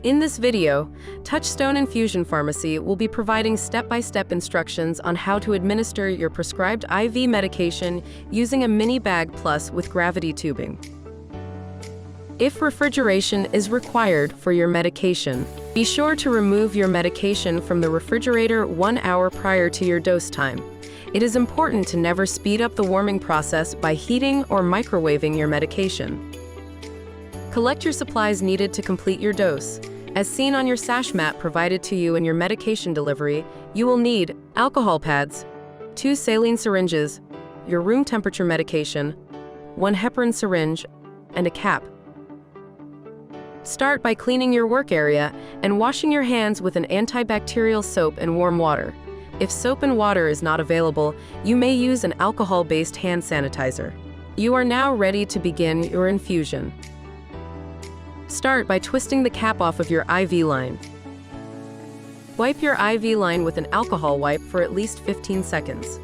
In this video, Touchstone Infusion Pharmacy will be providing step-by-step instructions on how to administer your prescribed IV medication using a mini bag plus with gravity tubing. If refrigeration is required for your medication, be sure to remove your medication from the refrigerator 1 hour prior to your dose time. It is important to never speed up the warming process by heating or microwaving your medication. Collect your supplies needed to complete your dose. As seen on your S.A.S.H mat provided to you in your medication delivery, you will need alcohol pads, 2 saline syringes, your room temperature medication, 1 heparin syringe, and a cap. Start by cleaning your work area and washing your hands with an antibacterial soap and warm water. If soap and water is not available, you may use an alcohol-based hand sanitizer. You are now ready to begin your infusion. Start by twisting the cap off of your IV line. Wipe your IV line with an alcohol wipe for at least 15 seconds.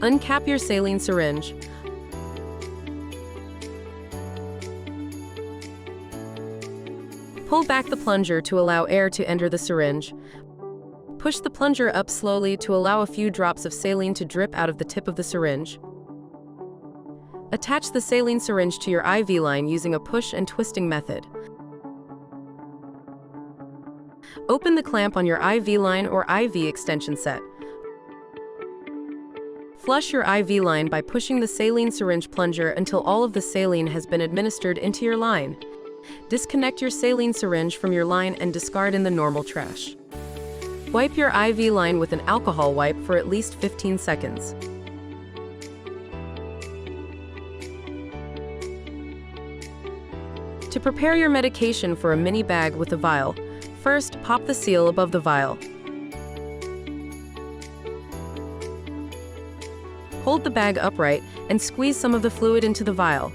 Uncap your saline syringe. Pull back the plunger to allow air to enter the syringe. Push the plunger up slowly to allow a few drops of saline to drip out of the tip of the syringe. Attach the saline syringe to your IV line using a push and twisting method. Open the clamp on your IV line or IV extension set. Flush your IV line by pushing the saline syringe plunger until all of the saline has been administered into your line. Disconnect your saline syringe from your line and discard in the normal trash. Wipe your IV line with an alcohol wipe for at least 15 seconds. To prepare your medication for a mini bag with a vial, first pop the seal above the vial. Hold the bag upright and squeeze some of the fluid into the vial.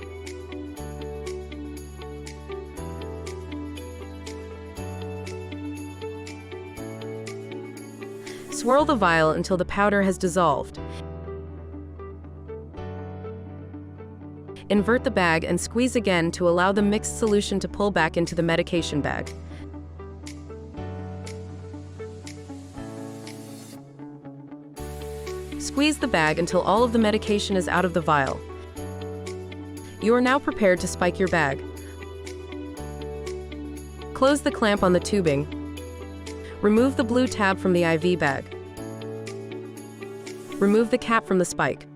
Swirl the vial until the powder has dissolved. Invert the bag and squeeze again to allow the mixed solution to pull back into the medication bag. Squeeze the bag until all of the medication is out of the vial. You are now prepared to spike your bag. Close the clamp on the tubing. Remove the blue tab from the IV bag. Remove the cap from the spike.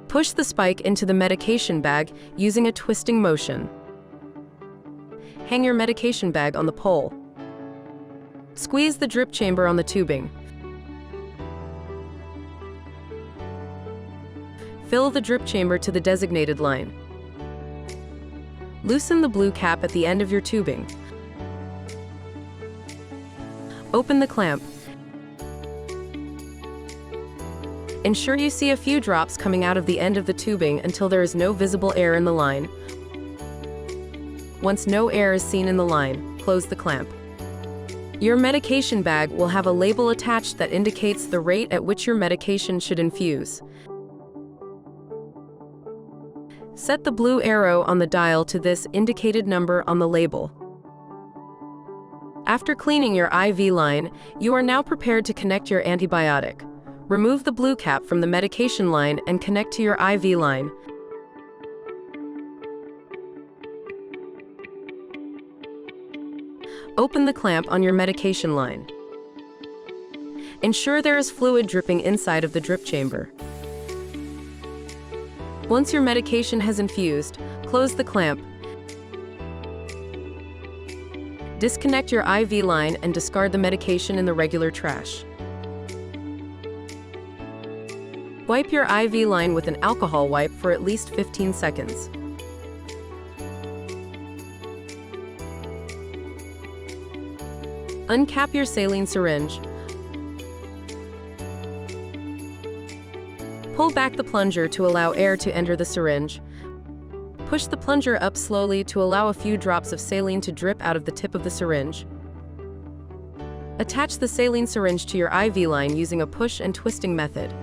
Push the spike into the medication bag using a twisting motion. Hang your medication bag on the pole. Squeeze the drip chamber on the tubing. Fill the drip chamber to the designated line. Loosen the blue cap at the end of your tubing. Open the clamp. Ensure you see a few drops coming out of the end of the tubing until there is no visible air in the line. Once no air is seen in the line, close the clamp. Your medication bag will have a label attached that indicates the rate at which your medication should infuse. Set the blue arrow on the dial to this indicated number on the label. After cleaning your IV line, you are now prepared to connect your antibiotic. Remove the blue cap from the medication line and connect to your IV line. Open the clamp on your medication line. Ensure there is fluid dripping inside of the drip chamber. Once your medication has infused, close the clamp. Disconnect your IV line and discard the medication in the regular trash. Wipe your IV line with an alcohol wipe for at least 15 seconds. Uncap your saline syringe. Pull back the plunger to allow air to enter the syringe. Push the plunger up slowly to allow a few drops of saline to drip out of the tip of the syringe. Attach the saline syringe to your IV line using a push and twisting method.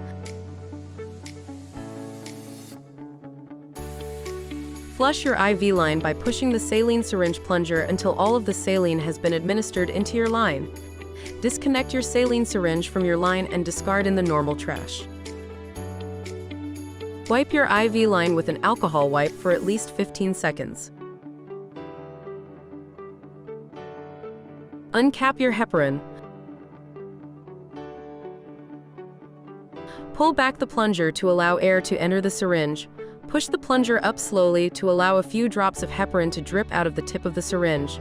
Flush your IV line by pushing the saline syringe plunger until all of the saline has been administered into your line. Disconnect your saline syringe from your line and discard in the normal trash. Wipe your IV line with an alcohol wipe for at least 15 seconds. Uncap your heparin. Pull back the plunger to allow air to enter the syringe. Push the plunger up slowly to allow a few drops of heparin to drip out of the tip of the syringe.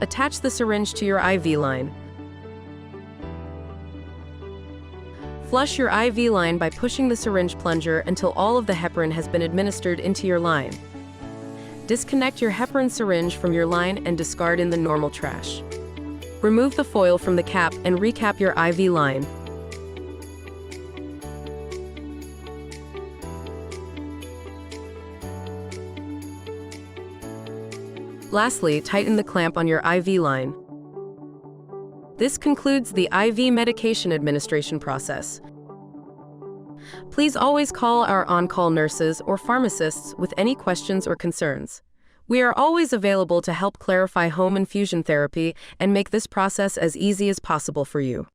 Attach the syringe to your IV line. Flush your IV line by pushing the syringe plunger until all of the heparin has been administered into your line. Disconnect your heparin syringe from your line and discard in the normal trash. Remove the foil from the cap and recap your IV line. Lastly, tighten the clamp on your IV line. This concludes the IV medication administration process. Please always call our on-call nurses or pharmacists with any questions or concerns. We are always available to help clarify home infusion therapy and make this process as easy as possible for you.